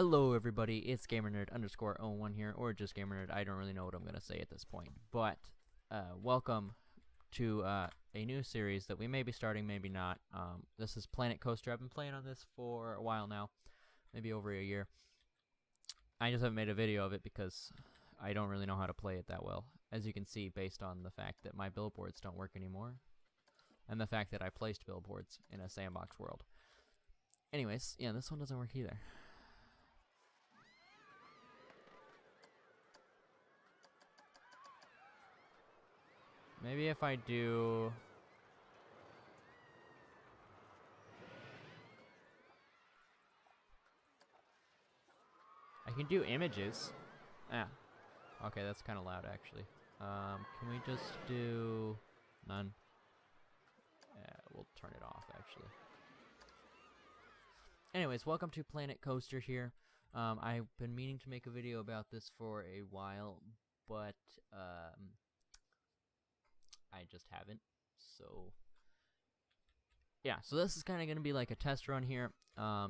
Hello everybody, it's GamerNerd_01 here, or just GamerNerd. I don't really know what I'm gonna say at this point, but welcome to a new series that we may be starting, maybe not. This is Planet Coaster. I've been playing on this for a while now, maybe over a year. I just haven't made a video of it because I don't really know how to play it that well, as you can see based on the fact that my billboards don't work anymore, and the fact that I placed billboards in a sandbox world. Anyways, yeah, this one doesn't work either. Maybe if I do... I can do images. Ah. Okay, that's kind of loud, actually. Can we just do... none? Yeah, we'll turn it off, actually. Anyways, welcome to Planet Coaster here. I've been meaning to make a video about this for a while, but... I just haven't, so yeah, so this is kind of going to be like a test run here.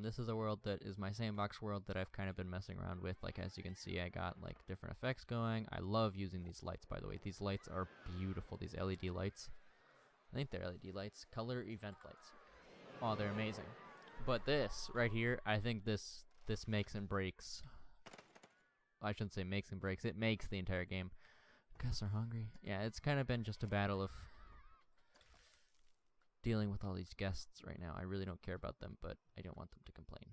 This is a world that is my sandbox world that I've kind of been messing around with. Like, as you can see, I got like different effects going. I love using these lights, by the way. These lights are beautiful, these LED lights. I think they're LED lights, color event lights. Oh, they're amazing. But this right here, I think this makes and breaks. I shouldn't say makes and breaks, it makes the entire game. Guys are hungry. Yeah, it's kind of been just a battle of dealing with all these guests right now. I really don't care about them, but I don't want them to complain.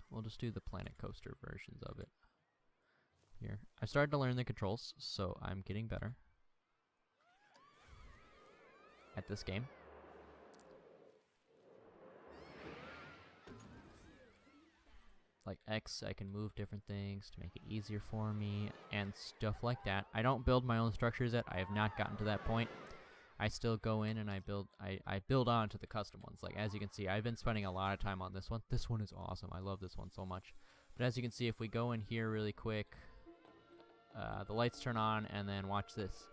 We'll just do the Planet Coaster versions of it here. I started to learn the controls, so I'm getting better at this game. Like X, I can move different things to make it easier for me and stuff like that. I don't build my own structures yet. I have not gotten to that point. I still go in and I build on to the custom ones. Like, as you can see, I've been spending a lot of time on this one. This one is awesome. I love this one so much. But as you can see, if we go in here really quick, the lights turn on, and then watch this.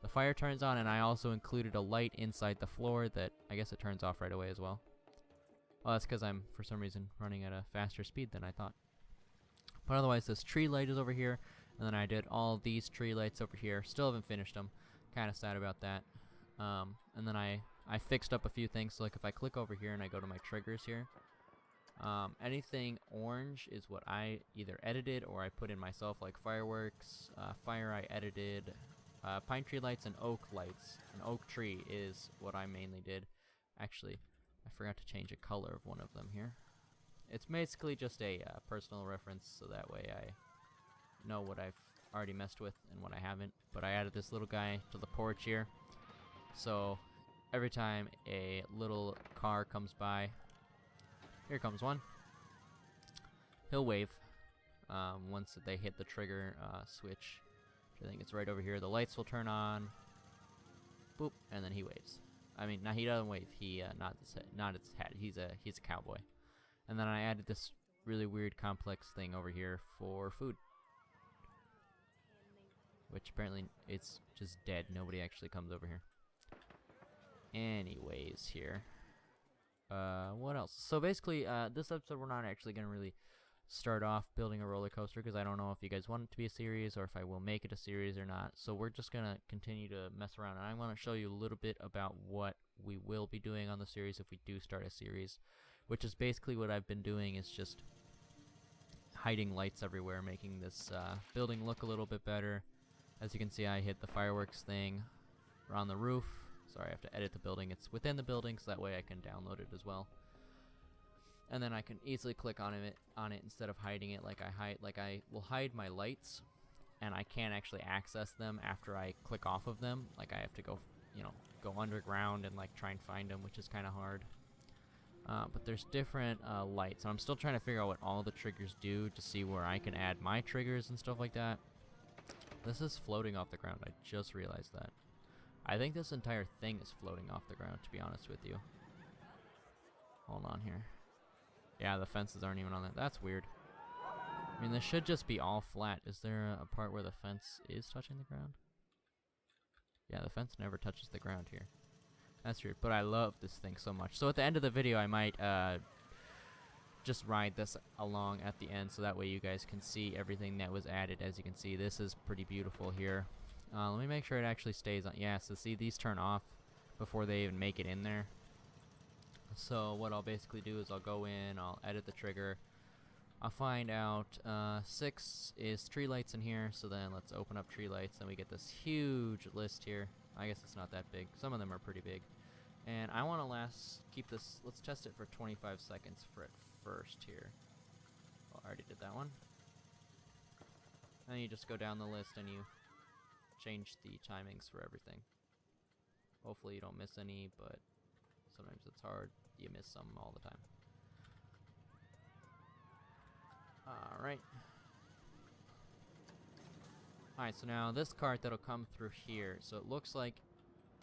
The fire turns on, and I also included a light inside the floor that I guess it turns off right away as well. Well, that's because I'm, for some reason, running at a faster speed than I thought. But otherwise, this tree light is over here, and then I did all these tree lights over here. Still haven't finished them. Kind of sad about that. And then I fixed up a few things. So, like, if I click over here and I go to my triggers here, anything orange is what I either edited or I put in myself, like fireworks, fire I edited, pine tree lights, and oak lights. An oak tree is what I mainly did. Actually, I forgot to change a color of one of them here. It's basically just a personal reference, so that way I know what I've already messed with and what I haven't. But I added this little guy to the porch here, so every time a little car comes by, here comes one, he'll wave once they hit the trigger switch, which I think it's right over here. The lights will turn on, boop, and then he waves. I mean, no, he doesn't wave. He nods his head. He's a cowboy. And then I added this really weird complex thing over here for food, which apparently it's just dead. Nobody actually comes over here. Anyways, here. What else? So basically, this episode we're not actually gonna really start off building a roller coaster because I don't know if you guys want it to be a series or if I will make it a series or not. So we're just gonna continue to mess around, and I want to show you a little bit about what we will be doing on the series if we do start a series, which is basically what I've been doing, is just hiding lights everywhere, making this building look a little bit better. As you can see, I hit the fireworks thing on the roof. Sorry, I have to edit the building. It's within the building, so that way I can download it as well. And then I can easily click on it instead of hiding it like I will hide my lights, and I can't actually access them after I click off of them. Like, I have to go, go underground and like try and find them, which is kind of hard. But there's different lights, and I'm still trying to figure out what all the triggers do to see where I can add my triggers and stuff like that. This is floating off the ground. I just realized that. I think this entire thing is floating off the ground, to be honest with you. Hold on here. Yeah, the fences aren't even on that. That's weird. I mean, this should just be all flat. Is there a part where the fence is touching the ground? Yeah, the fence never touches the ground here. That's weird, but I love this thing so much. So at the end of the video, I might just ride this along at the end so that way you guys can see everything that was added. As you can see, this is pretty beautiful here. Let me make sure it actually stays on. Yeah, so see, these turn off before they even make it in there. So what I'll basically do is I'll go in, I'll edit the trigger. I'll find out 6 is tree lights in here, so then let's open up tree lights, and we get this huge list here. I guess it's not that big. Some of them are pretty big. And I want to keep this, let's test it for 25 seconds for it first here. Well, I already did that one. And you just go down the list and you change the timings for everything. Hopefully you don't miss any, but sometimes it's hard. You miss some all the time. Alright. Alright, so now this cart that'll come through here. So it looks like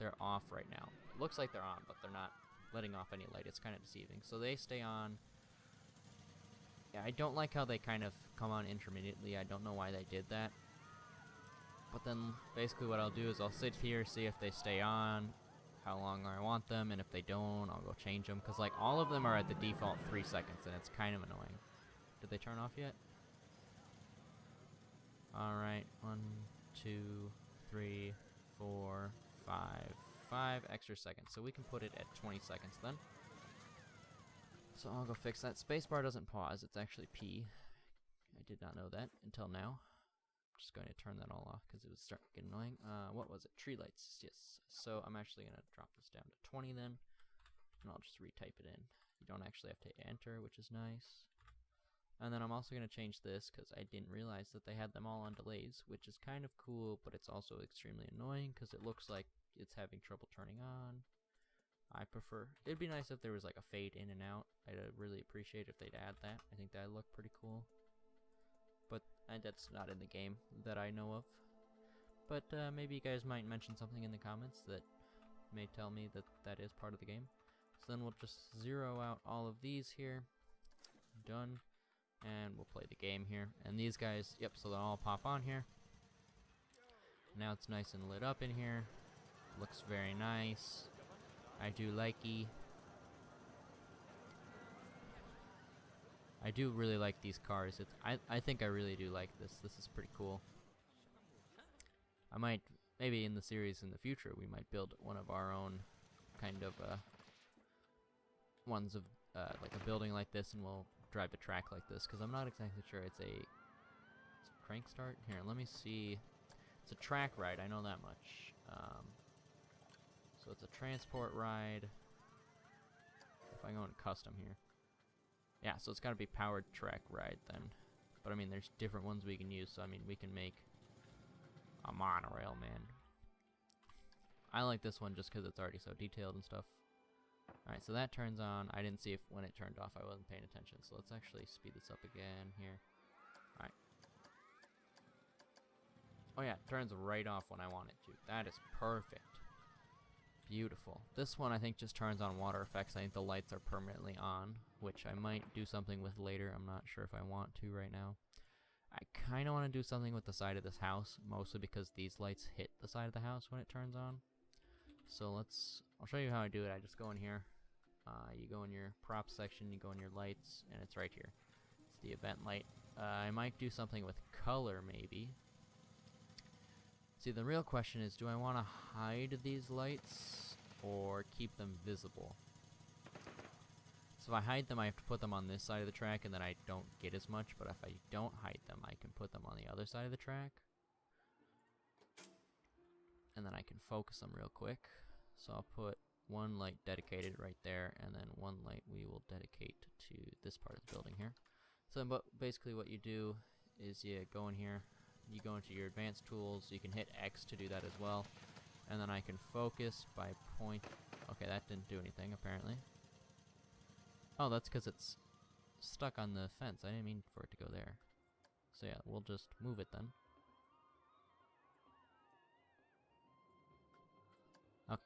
they're off right now. It looks like they're on, but they're not letting off any light. It's kind of deceiving. So they stay on. Yeah, I don't like how they kind of come on intermittently. I don't know why they did that. But then basically what I'll do is I'll sit here, see if they stay on, how long I want them, and if they don't, I'll go change them. Because like all of them are at the default 3 seconds, and it's kind of annoying. Did they turn off yet? Alright, 1, 2, 3, 4, 5. 5 extra seconds. So we can put it at 20 seconds then. So I'll go fix that. Spacebar doesn't pause, it's actually P. I did not know that until now. I'm just going to turn that all off because it was starting to get annoying. What was it? Tree lights, yes. So I'm actually going to drop this down to 20 then. And I'll just retype it in. You don't actually have to enter, which is nice. And then I'm also going to change this because I didn't realize that they had them all on delays, which is kind of cool, but it's also extremely annoying because it looks like it's having trouble turning on. I prefer, it'd be nice if there was like a fade in and out. I'd really appreciate if they'd add that. I think that'd look pretty cool. But that's not in the game that I know of. But maybe you guys might mention something in the comments that may tell me that that is part of the game. So then we'll just zero out all of these here. Done. And we'll play the game here. And these guys, yep, so they'll all pop on here. Now it's nice and lit up in here. Looks very nice. I do likey. I do really like these cars. I think I really do like this. This is pretty cool. I might, maybe in the series in the future, we might build one of our own kind of ones of like a building like this, and we'll drive a track like this, because I'm not exactly sure it's a crank start. Here, let me see. It's a track ride, I know that much. So it's a transport ride. If I go in custom here. Yeah, so it's got to be powered track ride then. But I mean, there's different ones we can use, so I mean, we can make a monorail, man. I like this one just because it's already so detailed and stuff. Alright, so that turns on. I didn't see if when it turned off, I wasn't paying attention. So let's actually speed this up again here. Alright. Oh yeah, it turns right off when I want it to. That is perfect. Beautiful. This one I think just turns on water effects. I think the lights are permanently on, which I might do something with later. I'm not sure if I want to right now. I kind of want to do something with the side of this house, mostly because these lights hit the side of the house when it turns on. So I'll show you how I do it. I just go in here. You go in your props section, you go in your lights, and it's right here. It's the event light. I might do something with color, maybe. See, the real question is, do I want to hide these lights or keep them visible? So if I hide them, I have to put them on this side of the track, and then I don't get as much, but if I don't hide them, I can put them on the other side of the track. And then I can focus them real quick. So I'll put one light dedicated right there, and then one light we will dedicate to this part of the building here. So basically what you do is you go in here, you go into your advanced tools, you can hit X to do that as well, and then I can focus by point. Okay, that didn't do anything apparently. Oh, that's because it's stuck on the fence. I didn't mean for it to go there. So yeah, we'll just move it then. Okay.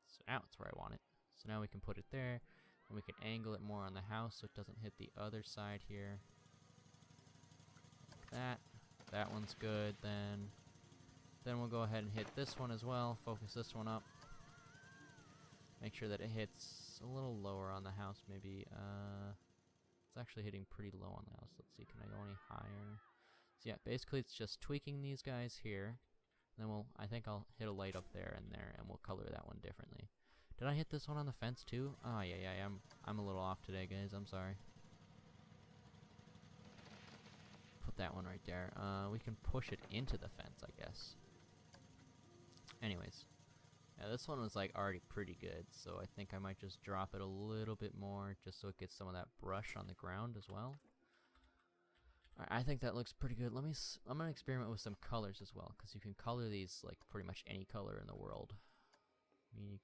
So now it's where I want it. So now we can put it there, and we can angle it more on the house so it doesn't hit the other side here. Like that. That one's good. Then we'll go ahead and hit this one as well. Focus this one up. Make sure that it hits a little lower on the house, maybe It's actually hitting pretty low on the house. Let's see, can I go any higher? So yeah, basically it's just tweaking these guys here. Then I think I'll hit a light up there, and we'll color that one differently. Did I hit this one on the fence too? Oh yeah, I'm a little off today, guys. I'm sorry. Put that one right there. We can push it into the fence, I guess. Anyways, yeah, this one was like already pretty good, so I think I might just drop it a little bit more, just so it gets some of that brush on the ground as well. Alright, I think that looks pretty good. I'm gonna experiment with some colors as well, because you can color these like pretty much any color in the world. I mean,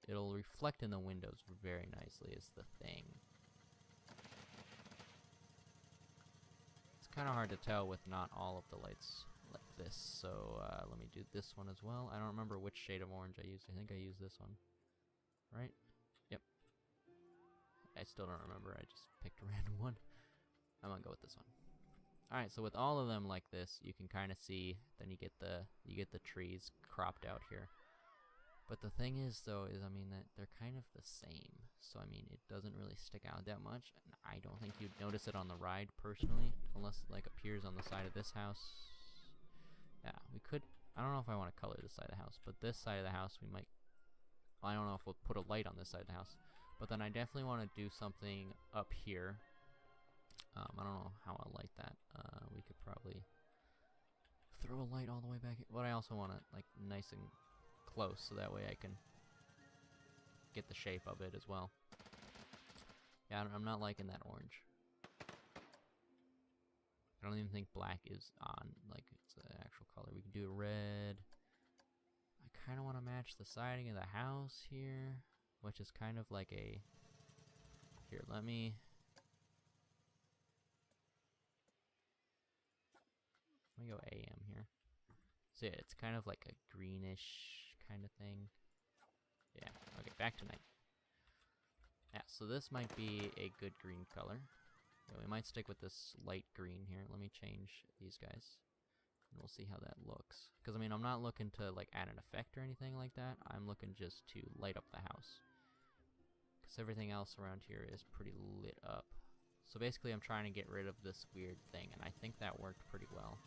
it'll reflect in the windows very nicely is the thing. It's kind of hard to tell with not all of the lights like this, so let me do this one as well. I don't remember which shade of orange I used. I think I used this one. Right? Yep. I still don't remember. I just picked a random one. I'm gonna go with this one. Alright, so with all of them like this, you can kind of see, then you get the trees cropped out here. But the thing is, though, I mean, that they're kind of the same. So, I mean, it doesn't really stick out that much. And I don't think you'd notice it on the ride, personally, unless it, like, appears on the side of this house. Yeah, we could, I don't know if I want to color this side of the house, but this side of the house, we might, well, I don't know if we'll put a light on this side of the house. But then I definitely want to do something up here. I don't know how I like that. We could probably throw a light all the way back here. But I also want it, like, nice and close, so that way I can get the shape of it as well. Yeah, I'm not liking that orange. I don't even think black is on, like, it's an actual color. We can do a red. I kind of want to match the siding of the house here, which is kind of like a... Here, let me go AM here. So yeah, it's kind of like a greenish kind of thing. Yeah, okay, back to night. Yeah, so this might be a good green color. Yeah, we might stick with this light green here. Let me change these guys, and we'll see how that looks. Because, I mean, I'm not looking to, like, add an effect or anything like that. I'm looking just to light up the house. Because everything else around here is pretty lit up. So basically, I'm trying to get rid of this weird thing, and I think that worked pretty well.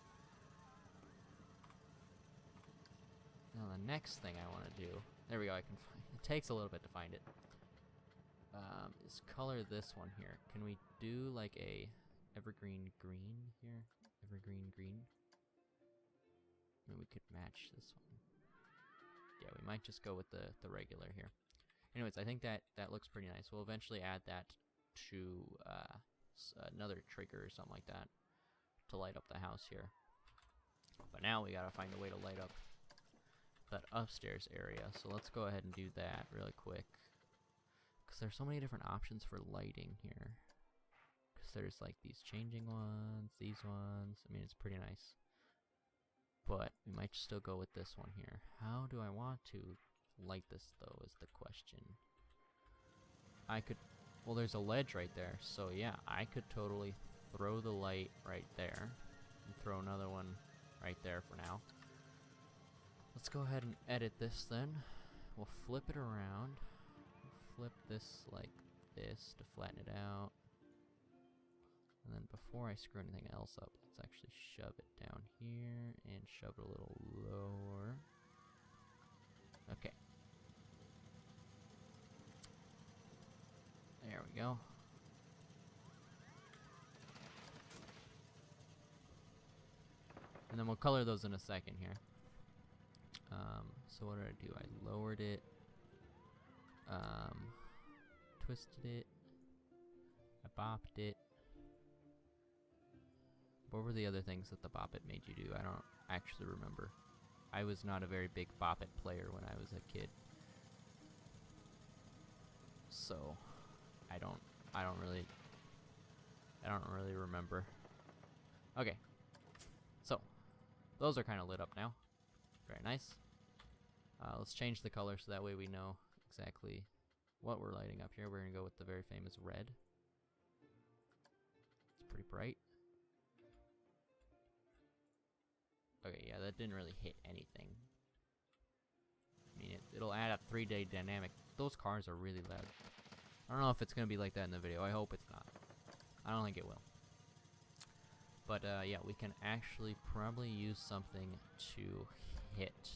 Now the next thing I want to do, there we go, I can find, it takes a little bit to find it, is color this one here. Can we do like a evergreen green here? Evergreen green? Maybe we could match this one. Yeah, we might just go with the regular here. Anyways, I think that looks pretty nice. We'll eventually add that to another trigger or something like that to light up the house here. But now we gotta find a way to light up that upstairs area, so let's go ahead and do that really quick, because there's so many different options for lighting here, because there's like these changing ones, these ones. I mean, it's pretty nice, but we might still go with this one here. How do I want to light this though is the question. I could, well, there's a ledge right there, so yeah, I could totally throw the light right there and throw another one right there for now. Let's go ahead and edit this then. We'll flip it around. Flip this like this to flatten it out. And then before I screw anything else up, let's actually shove it down here and shove it a little lower. Okay. There we go. And then we'll color those in a second here. So what did I do? I lowered it, twisted it, I bopped it. What were the other things that the bop it made you do? I don't actually remember. I was not a very big bop it player when I was a kid, so I don't really remember. Okay, so those are kind of lit up now. Very nice. Let's change the color so that way we know exactly what we're lighting up here. We're going to go with the very famous red. It's pretty bright. Okay, yeah, that didn't really hit anything. I mean, it'll add a 3D dynamic. Those cars are really loud. I don't know if it's going to be like that in the video. I hope it's not. I don't think it will. But yeah, we can actually probably use something to hit.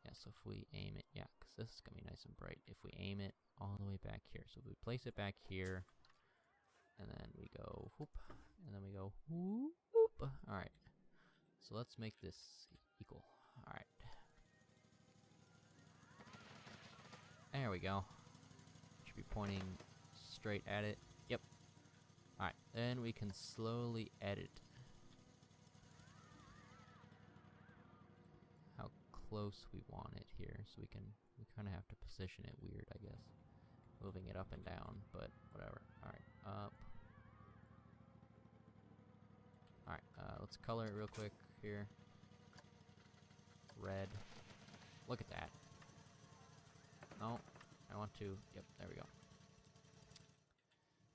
Yeah, so if we aim it, yeah, because this is going to be nice and bright. If we aim it all the way back here. So we place it back here, and then we go whoop, and then we go whoop, whoop. Alright, so let's make this equal. Alright. There we go. Should be pointing straight at it. Yep. Alright, then we can slowly edit how close we want it here, so we kind of have to position it weird, I guess. Moving it up and down, but whatever. Alright, up. Alright, let's color it real quick here. Red. Look at that. No, I want to, yep, there we go.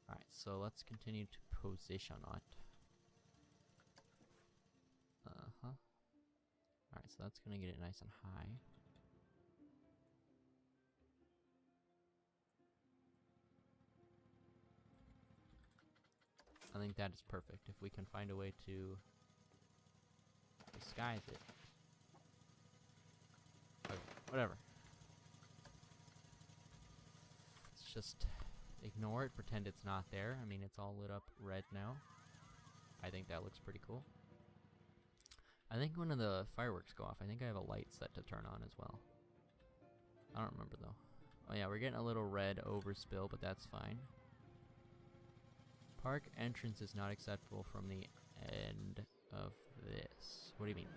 Alright, so let's continue to position it. Uh-huh. Alright, so that's gonna get it nice and high. I think that is perfect. If we can find a way to disguise it. Okay, whatever. Let's just ignore it, pretend it's not there. I mean, it's all lit up red now. I think that looks pretty cool. I think when the fireworks go off, I think I have a light set to turn on as well. I don't remember though. Oh yeah, we're getting a little red overspill, but that's fine. Park entrance is not acceptable from the end of this. What do you mean?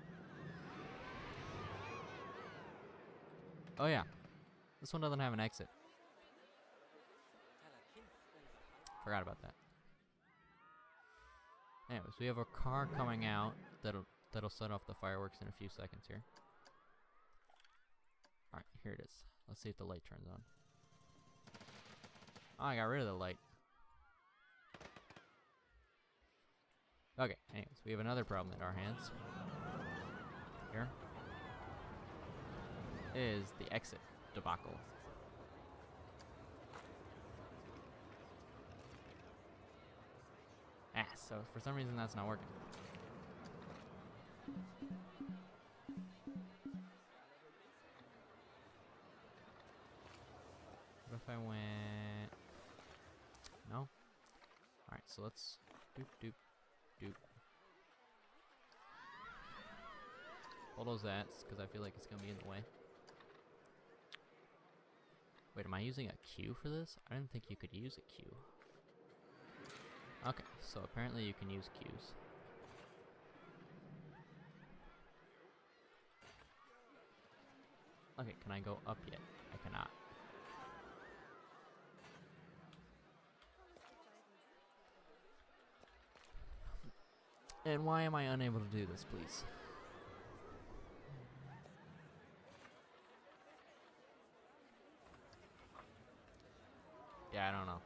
Oh yeah, this one doesn't have an exit. Forgot about that. Anyways, we have a car coming out that'll set off the fireworks in a few seconds here. Alright, here it is. Let's see if the light turns on. Oh, I got rid of the light. Okay, anyways, we have another problem at our hands. Here is the exit debacle. Ah, so for some reason that's not working. What if I went... No? Alright, so let's doop doop doop. Hold those Zats, because I feel like it's going to be in the way. Wait, am I using a Q for this? I didn't think you could use a Q. Okay, so apparently you can use Qs. Okay, can I go up yet? I cannot. And why am I unable to do this, please? Yeah, I don't know.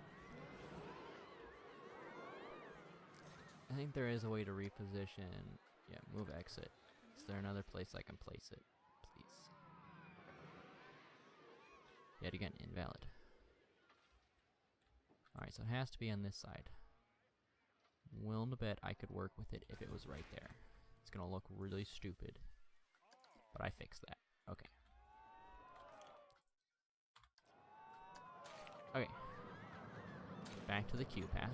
I think there is a way to reposition. Yeah, move exit. Is there another place I can place it? Please. Yet again, invalid. Alright, so it has to be on this side. Willing to bet I could work with it if it was right there. It's gonna look really stupid. But I fixed that. Okay. Okay. Back to the Q path.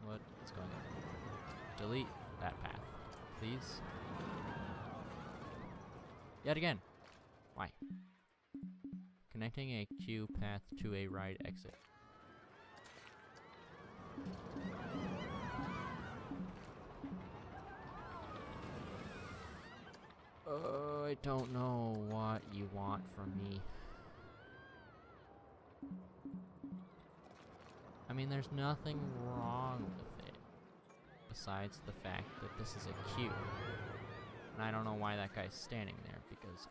What's going on? Delete that path, please. Yet again. Why? Connecting a Q path to a right exit. I don't know what you want from me. I mean, there's nothing wrong with it, besides the fact that this is a Q. And I don't know why that guy's standing there, because,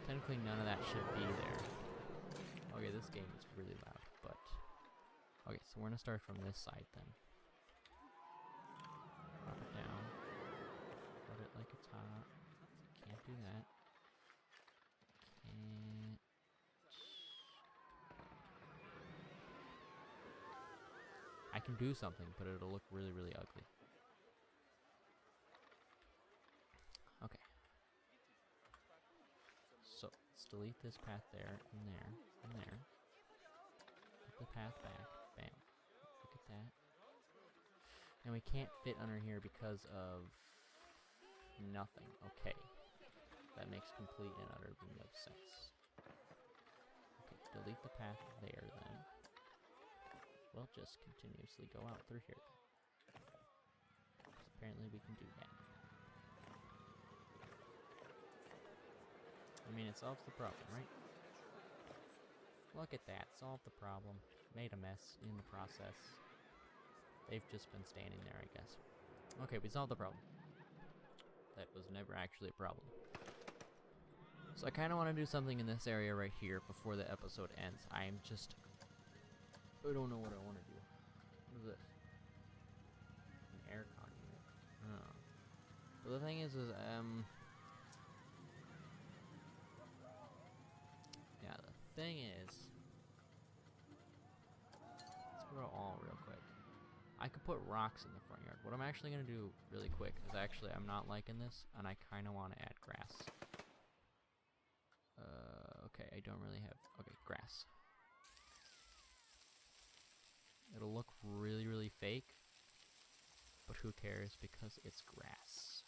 technically none of that should be there. Okay, this game is really loud, but... Okay, so we're gonna start from this side then. Drop it down. Put it like it's hot. do that. Can't. I can do something, but it'll look really, really ugly. Okay. So, let's delete this path there, and there, and there. Put the path back. Bam. Look at that. And we can't fit under here because of nothing. Okay. That makes complete and utter no sense. Okay, delete the path there then. We'll just continuously go out through here. Apparently we can do that. I mean, it solves the problem, right? Look at that, solved the problem. Made a mess in the process. They've just been standing there, I guess. Okay, we solved the problem. That was never actually a problem. So I kind of want to do something in this area right here before the episode ends. I don't know what I want to do. What is this? An aircon unit. Oh. But the thing is, yeah, the thing is, let's grow all real quick. I could put rocks in the front yard. What I'm actually going to do really quick is I'm not liking this, and I kind of want to add grass. Okay, I don't really have, okay, grass. It'll look really, really fake, but who cares because it's grass.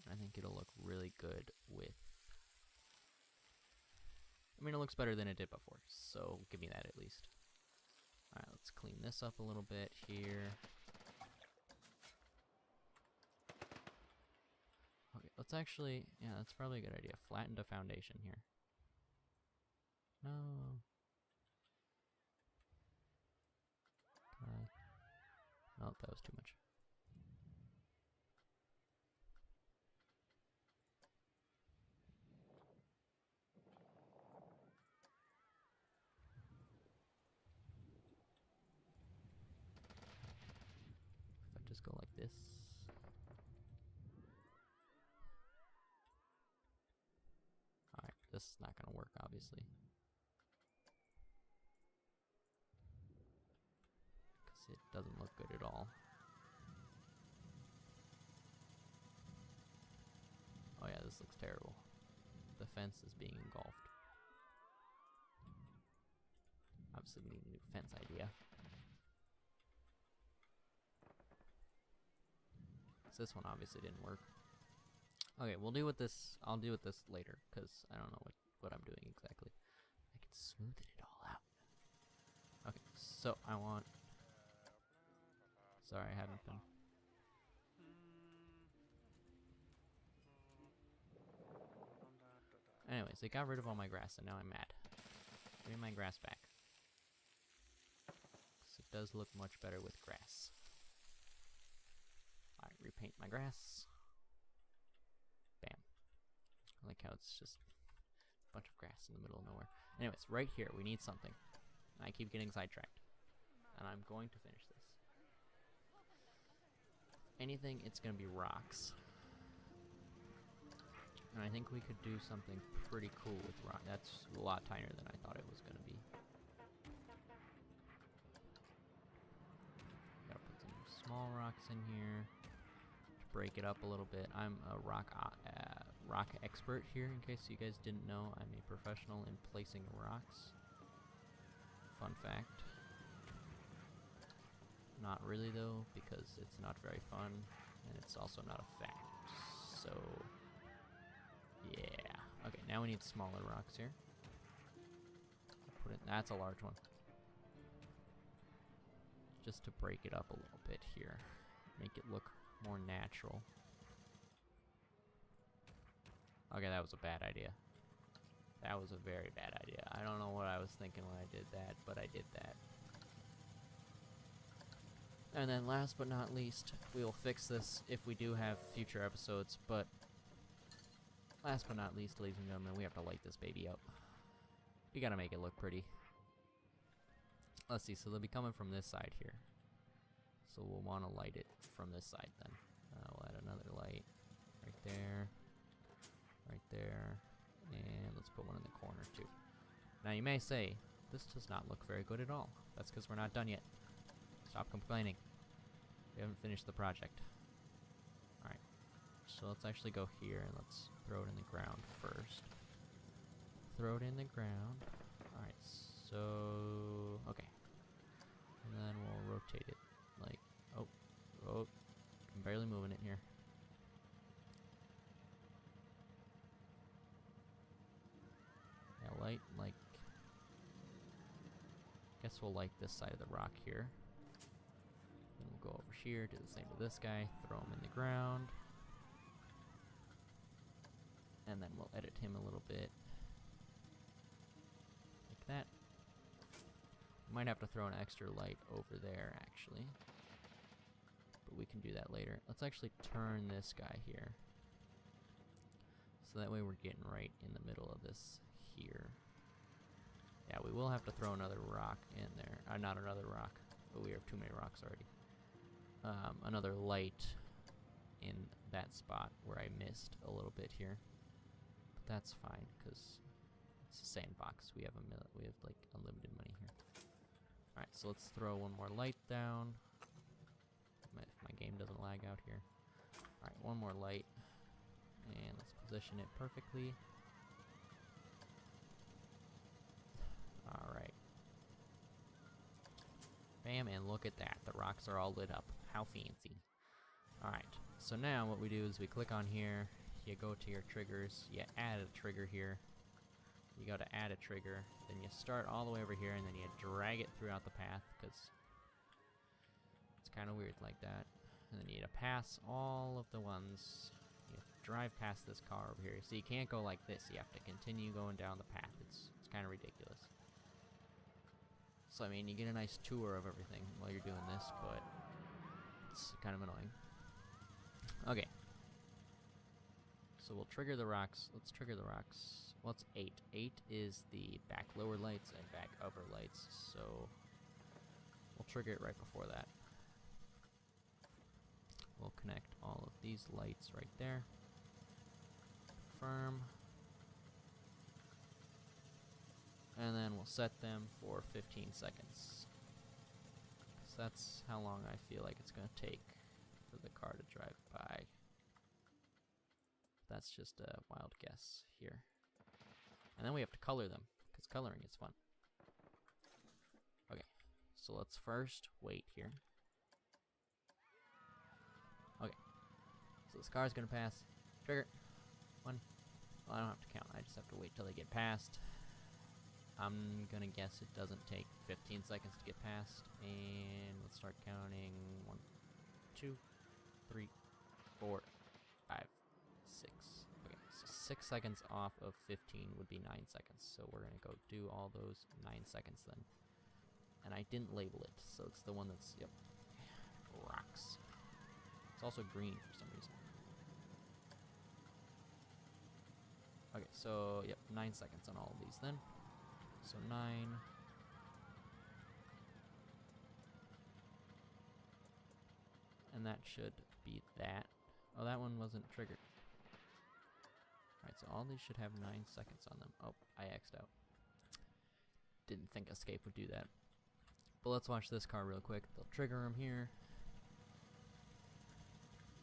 And I think it'll look really good with, I mean, it looks better than it did before, so give me that at least. Alright, let's clean this up a little bit here. Okay, let's actually, yeah, that's probably a good idea. Flatten the foundation here. No. Oh, that was too much. If I just go like this. Alright, this is not gonna work, obviously. Because it doesn't look good at all. Oh yeah, this looks terrible. The fence is being engulfed. Obviously, we need a new fence idea. So this one obviously didn't work. Okay, we'll deal with this. I'll deal with this later, because I don't know what I'm doing exactly. I can smooth it all out. Okay, so I want... Sorry, I haven't been... Anyways, they got rid of all my grass, and now I'm mad. Give me my grass back. Because it does look much better with grass. Alright, repaint my grass. Bam. I like how it's just a bunch of grass in the middle of nowhere. Anyways, right here, we need something. And I keep getting sidetracked. And I'm going to finish this. If anything, it's going to be rocks. And I think we could do something pretty cool with rock. That's a lot tinier than I thought it was going to be. Gotta put some small rocks in here to break it up a little bit. I'm a rock expert here, in case you guys didn't know. I'm a professional in placing rocks. Fun fact. Not really though, because it's not very fun, and it's also not a fact. So... yeah. Okay, now we need smaller rocks here. I'll put it. That's a large one. Just to break it up a little bit here. Make it look more natural. Okay, that was a bad idea. That was a very bad idea. I don't know what I was thinking when I did that, but I did that. And then last but not least, we will fix this if we do have future episodes, but last but not least, ladies and gentlemen, we have to light this baby up. We gotta make it look pretty. Let's see, so they'll be coming from this side here. So we'll want to light it from this side then. We'll add another light. Right there. Right there. And let's put one in the corner too. Now you may say, this does not look very good at all. That's because we're not done yet. Stop complaining. We haven't finished the project. Alright. So let's actually go here and let's throw it in the ground first. Throw it in the ground. Alright, so... okay. And then we'll rotate it like... oh. I'm barely moving it here. Yeah, light, like... guess we'll light this side of the rock here. Then we'll go over here, do the same to this guy, throw him in the ground. And then we'll edit him a little bit. Like that. Might have to throw an extra light over there, actually. But we can do that later. Let's actually turn this guy here. So that way we're getting right in the middle of this here. Yeah, we will have to throw another rock in there. Not another rock, but we have too many rocks already. Another light in that spot where I missed a little bit here. But that's fine, because it's a sandbox. We have like unlimited money here. Alright, so let's throw one more light down. If my game doesn't lag out here. Alright, one more light. And let's position it perfectly. Alright. Bam, and look at that. The rocks are all lit up. How fancy. Alright, so now what we do is we click on here. You go to your triggers. You add a trigger here. You go to add a trigger. Then you start all the way over here, and then you drag it throughout the path, because it's kind of weird like that. And then you need to pass all of the ones. You have to drive past this car over here. So you can't go like this. You have to continue going down the path. It's kind of ridiculous. So I mean, you get a nice tour of everything while you're doing this, but it's kind of annoying. Okay. So we'll trigger the rocks. Let's trigger the rocks. Well, it's 8. 8 is the back lower lights and back upper lights, so we'll trigger it right before that. We'll connect all of these lights right there. Confirm. And then we'll set them for 15 seconds. So that's how long I feel like it's going to take for the car to drive by. That's just a wild guess here. And then we have to color them, because coloring is fun. Okay, so let's first wait here. Okay, so this car's gonna pass. Trigger. 1. Well, I don't have to count, I just have to wait till they get past. I'm gonna guess it doesn't take 15 seconds to get past. And let's start counting. 1, 2, 3, 4, 5, 6. Okay, so 6 seconds off of 15 would be 9 seconds. So we're gonna go do all those 9 seconds then. And I didn't label it, so it's the one that's, yep, rocks. It's also green for some reason. Okay, so, yep, 9 seconds on all of these then. So 9. And that should be that. Oh, that one wasn't triggered. Alright, so all these should have 9 seconds on them. Oh, I X'd out. Didn't think escape would do that. But let's watch this car real quick. They'll trigger them here.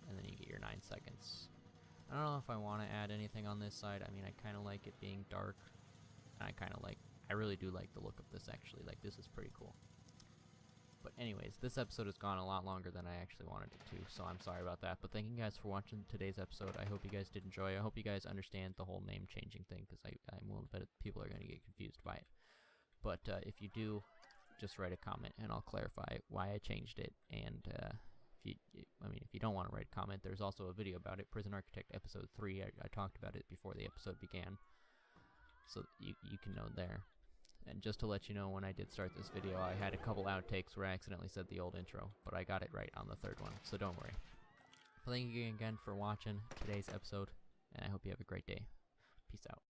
And then you get your 9 seconds. I don't know if I want to add anything on this side. I mean, I kind of like it being dark. And I really do like the look of this, actually. Like, this is pretty cool. But anyways, this episode has gone a lot longer than I actually wanted it to, so I'm sorry about that. But thank you guys for watching today's episode. I hope you guys did enjoy. I hope you guys understand the whole name changing thing, because I'm willing to bet people are going to get confused by it. But if you do, just write a comment, and I'll clarify why I changed it. And if you don't want to write a comment, there's also a video about it, Prison Architect Episode 3. I talked about it before the episode began, so you can know there. And just to let you know, when I did start this video, I had a couple outtakes where I accidentally said the old intro, but I got it right on the third one, so don't worry. Well, thank you again for watching today's episode, and I hope you have a great day. Peace out.